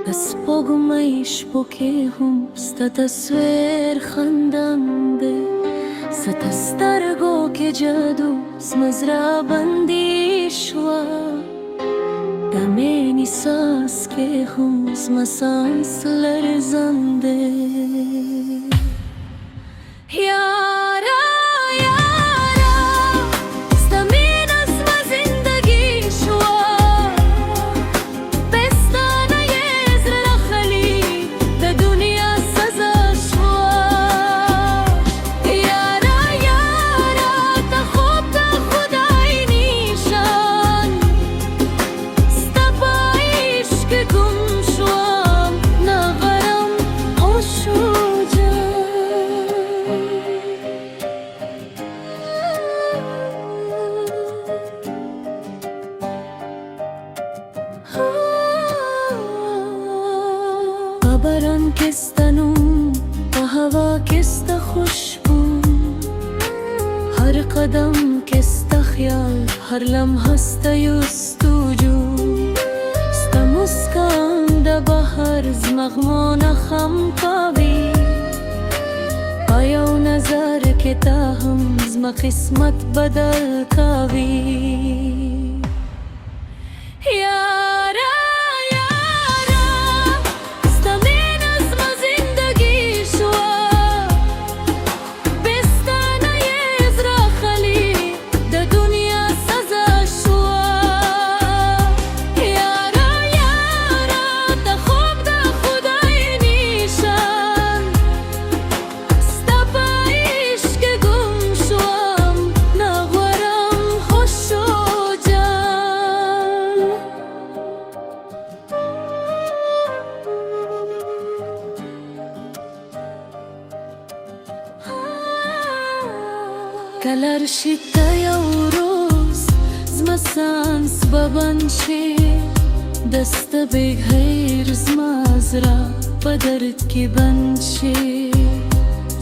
د سپوږمۍ شپو کې هم ستا تصویر خندان دی، ستا سترګو کې جادو زما زړه بندي شوه، د مینې ساس کې هم زما سانس لرزان دی. باران کې ستا نوم، په هوا کې ستا خوشبو، هر قدم کې ستا خیال، هر لمحه ستا جستجو، ستا مسکان د بهر زمغمونه خم کوي، په یو نظر کې تا هم زما قسمت بدل کوي. کله رشي ته یو روز زما سانس به بند شي، دسته بغیر زما زړه په درد کې بند شي،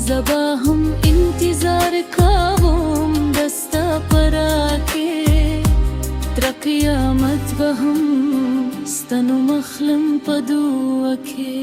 زه به هم انتظار کوم دسته په راکې، تر قیامت به هم ستا نوم اخلم په دعا کې.